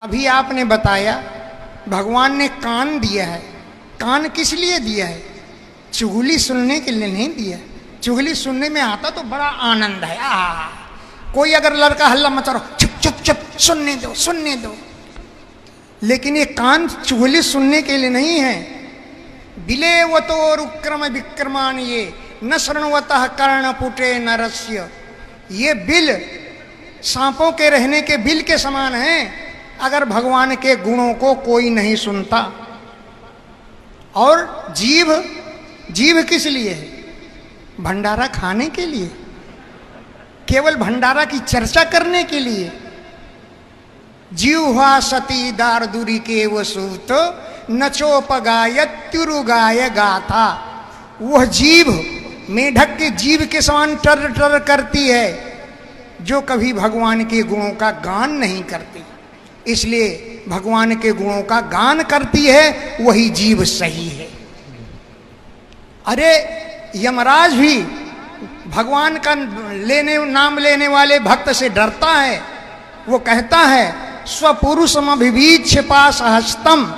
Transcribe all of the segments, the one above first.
अभी आपने बताया भगवान ने कान दिया है। कान किस लिए दिया है? चुगली सुनने के लिए नहीं दिया। चुगली सुनने में आता तो बड़ा आनंद है। कोई अगर लड़का हल्ला मचा रहा, चुप चुप चुप, सुनने दो सुनने दो। लेकिन ये कान चुगली सुनने के लिए नहीं है। बिलेवतो रुक्रम विक्रमान ये न शृण्वतः कर्णपुटे नरस्य। ये बिल सांपों के रहने के बिल के समान है अगर भगवान के गुणों को कोई नहीं सुनता। और जीभ, जीभ किस लिए है? भंडारा खाने के लिए, केवल भंडारा की चर्चा करने के लिए। जीवा सती दारदुरी के वसूत नचोपगायत्युरुगाय गाथा। वह जीभ मेढक के जीभ के समान टर टर करती है जो कभी भगवान के गुणों का गान नहीं करती। इसलिए भगवान के गुणों का गान करती है वही जीभ सही है। अरे यमराज भी भगवान का नाम लेने वाले भक्त से डरता है। वो कहता है स्वपुरुषमभिवीक्ष पाशहस्तम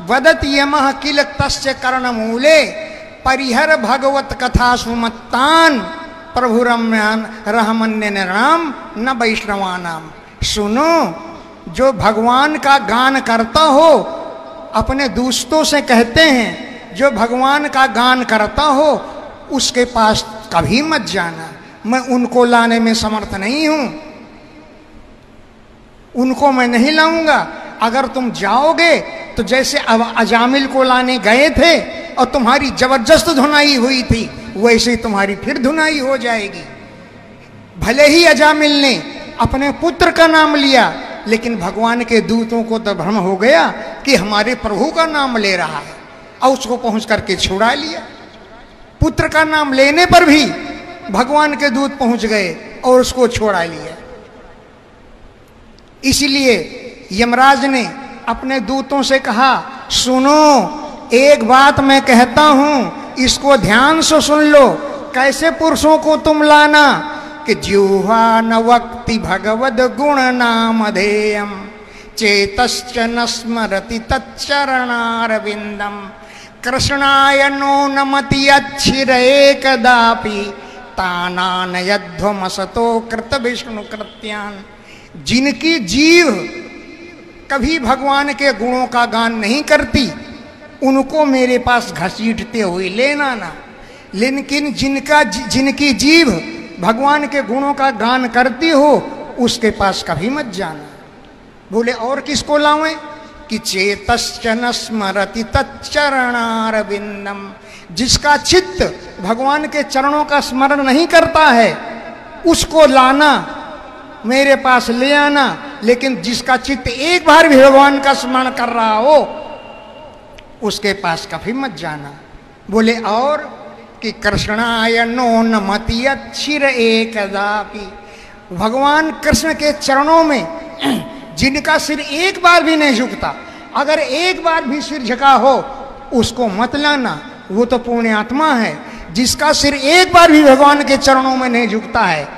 वदत यमः किल तस्य कर्णमूले परिहर भगवत कथा सुमत्तान प्रभु रम्यान रहमन्य नाम न वैष्णवानाम। सुनो, जो भगवान का गान करता हो अपने दोस्तों से कहते हैं, जो भगवान का गान करता हो उसके पास कभी मत जाना। मैं उनको लाने में समर्थ नहीं हूं, उनको मैं नहीं लाऊंगा। अगर तुम जाओगे तो जैसे अब अजामिल को लाने गए थे और तुम्हारी जबरदस्त धुनाई हुई थी, वैसे ही तुम्हारी फिर धुनाई हो जाएगी। भले ही अजामिल ने अपने पुत्र का नाम लिया, लेकिन भगवान के दूतों को तो भ्रम हो गया कि हमारे प्रभु का नाम ले रहा है, और उसको पहुंच करके छुड़ा लिया। पुत्र का नाम लेने पर भी भगवान के दूत पहुंच गए और उसको छोड़ा लिया। इसलिए यमराज ने अपने दूतों से कहा, सुनो, एक बात मैं कहता हूं, इसको ध्यान से सुन लो। कैसे पुरुषों को तुम लाना कि जिह्वा न वक्ति भगवद गुण नामधेयम चेतश्च न स्मरति तच्चरणारविंदम कृष्णाय नो नमति अच्छिरे कदापि तानानयध्वमसतो कृत विष्णु कृत्यान। जिनकी जीव कभी भगवान के गुणों का गान नहीं करती, उनको मेरे पास घसीटते हुए लेना ना। लेकिन जिनकी जीव भगवान के गुणों का गान करती हो उसके पास कभी मत जाना। बोले और किसको लावें? कि चेतश्च न स्मरति तच्चरणारविंदम। जिसका चित्त भगवान के चरणों का स्मरण नहीं करता है उसको लाना, मेरे पास ले आना। लेकिन जिसका चित्त एक बार भी भगवान का स्मरण कर रहा हो उसके पास कभी मत जाना। बोले और कि कृष्णाय नो नमति अच्छिर एकदापि। भगवान कृष्ण के चरणों में जिनका सिर एक बार भी नहीं झुकता, अगर एक बार भी सिर झुका हो उसको मत लाना, वो तो पुण्यात्मा है। जिसका सिर एक बार भी भगवान के चरणों में नहीं झुकता है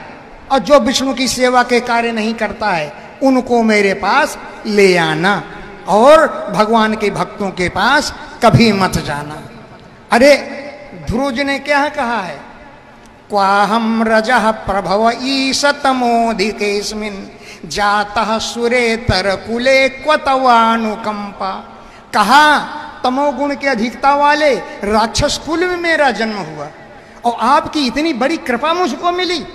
और जो विष्णु की सेवा के कार्य नहीं करता है, उनको मेरे पास ले आना और भगवान के भक्तों के पास कभी मत जाना। अरे ध्रुज ने क्या कहा है? क्वाहम रजः प्रभव ईशतमोधिकेस्मिन् जातः सुरेतर कुले क्वतवानुकंपा। कहा तमोगुण के अधिकता वाले राक्षस कुल में मेरा जन्म हुआ और आपकी इतनी बड़ी कृपा मुझको मिली।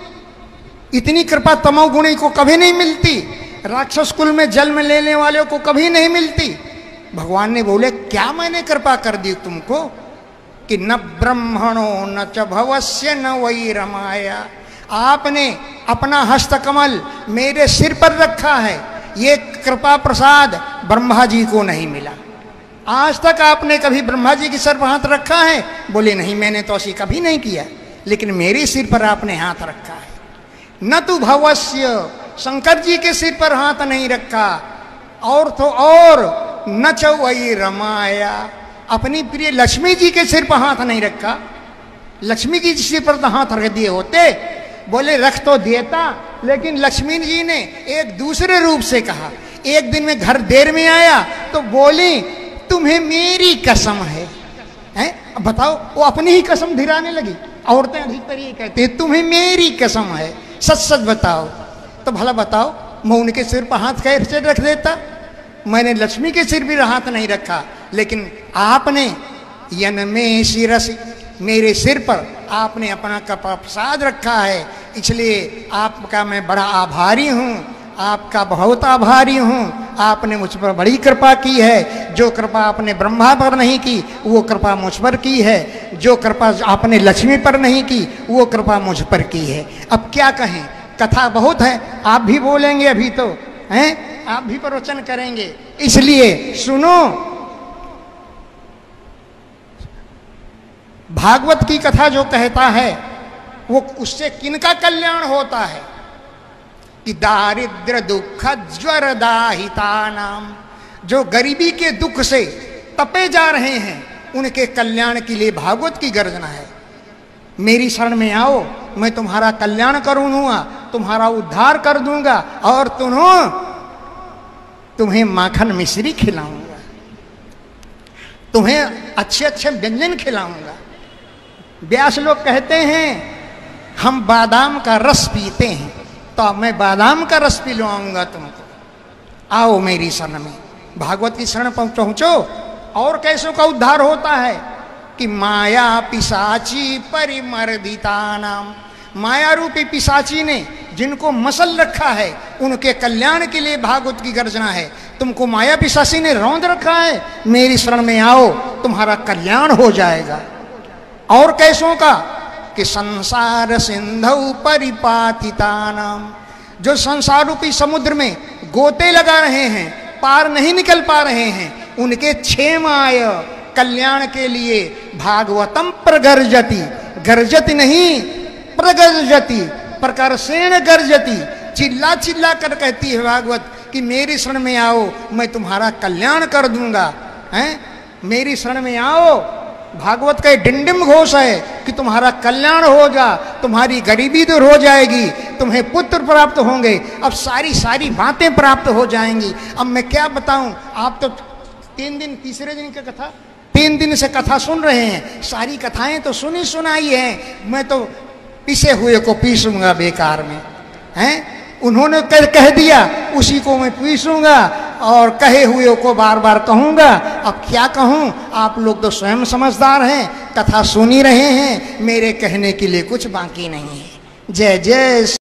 इतनी कृपा तमोगुणी को कभी नहीं मिलती, राक्षस कुल में जन्म लेने वाले को कभी नहीं मिलती। भगवान ने बोले क्या मैंने कृपा कर दी तुमको कि न ब्रह्मणो न च भवस्य न वै रमाया। आपने अपना हस्तकमल मेरे सिर पर रखा है, ये कृपा प्रसाद ब्रह्मा जी को नहीं मिला। आज तक आपने कभी ब्रह्मा जी के सिर पर हाथ रखा है? बोले नहीं, मैंने तो ऐसी कभी नहीं किया, लेकिन मेरे सिर पर आपने हाथ रखा है। न तो भवस्य, शंकर जी के सिर पर हाथ नहीं रखा, और तो और न च वै रमाया, अपनी प्रिय लक्ष्मी जी के सिर पर हाथ नहीं रखा। लक्ष्मी जी के सिर पर तो हाथ रख दिए होते, बोले रख तो देता, लेकिन लक्ष्मी जी ने एक दूसरे रूप से कहा एक दिन में घर देर में आया तो बोली तुम्हें मेरी कसम है, हैं? अब बताओ, वो अपनी ही कसम धिराने लगी। औरतें अधिकतर ये कहती हैं तुम्हें मेरी कसम है, सच सच बताओ। तो भला बताओ, मैं उनके सिर पर हाथ कैसे रख देता? मैंने लक्ष्मी के सिर भी हाथ नहीं रखा, लेकिन आपने यन में शिरस, मेरे सिर पर आपने अपना कपा प्रसाद रखा है, इसलिए आपका मैं बड़ा आभारी हूँ, आपका बहुत आभारी हूँ। आपने मुझ पर बड़ी कृपा की है। जो कृपा आपने ब्रह्मा पर नहीं की वो कृपा मुझ पर की है, जो कृपा आपने लक्ष्मी पर नहीं की वो कृपा मुझ पर की है। अब क्या कहें, कथा बहुत है, आप भी बोलेंगे अभी तो, हैं? आप भी प्रवचन करेंगे, इसलिए सुनो। भागवत की कथा जो कहता है वो उससे किनका कल्याण होता है कि दारिद्र दुख ज्वर दाहिता नाम, जो गरीबी के दुख से तपे जा रहे हैं उनके कल्याण के लिए भागवत की गर्जना है। मेरी शरण में आओ, मैं तुम्हारा कल्याण करूंगा, तुम्हारा उद्धार कर दूंगा और तुम्हें माखन मिश्री खिलाऊंगा, तुम्हें अच्छे अच्छे व्यंजन खिलाऊंगा। व्यास लोग कहते हैं हम बादाम का रस पीते हैं, तो अब मैं बादाम का रस पिलवाऊंगा तुमको। आओ मेरी शरण में, भागवत की शरण पहुंचो। और कैसों का उद्धार होता है कि माया पिशाची परिमर्दिता नाम, माया रूपी पिशाची ने जिनको मसल रखा है उनके कल्याण के लिए भागवत की गर्जना है। तुमको माया पिशाची ने रौंद रखा है, मेरी शरण में आओ, तुम्हारा कल्याण हो जाएगा। और कैसों का कि संसार सिंधु परिपातिता नाम, जो संसार रूपी समुद्र में गोते लगा रहे हैं, पार नहीं निकल पा रहे हैं, उनके क्षेमाय कल्याण के लिए भागवतम प्रगर्जति, गर्जति नहीं प्रगर्जति, प्रकर्षेण गर्जति, चिल्ला चिल्ला कर कहती है भागवत कि मेरी शरण में आओ, मैं तुम्हारा कल्याण कर दूंगा, हैं? मेरी शरण में आओ। भागवत का डिंडिम घोष है कि तुम्हारा कल्याण हो जा, तुम्हारी गरीबी दूर हो जाएगी, तुम्हें पुत्र प्राप्त होंगे, अब सारी सारी बातें प्राप्त हो जाएंगी। अब मैं क्या बताऊं, आप तो 3 दिन, तीसरे दिन की कथा, 3 दिन से कथा सुन रहे हैं, सारी कथाएं तो सुनी सुनाई हैं, मैं तो पिसे हुए को पीसूंगा बेकार में, हैं? उन्होंने कह दिया उसी को मैं पीसूंगा और कहे हुए को बार बार कहूंगा। अब क्या कहूं, आप लोग तो स्वयं समझदार हैं, कथा सुन ही रहे हैं, मेरे कहने के लिए कुछ बाकी नहीं है। जय जय।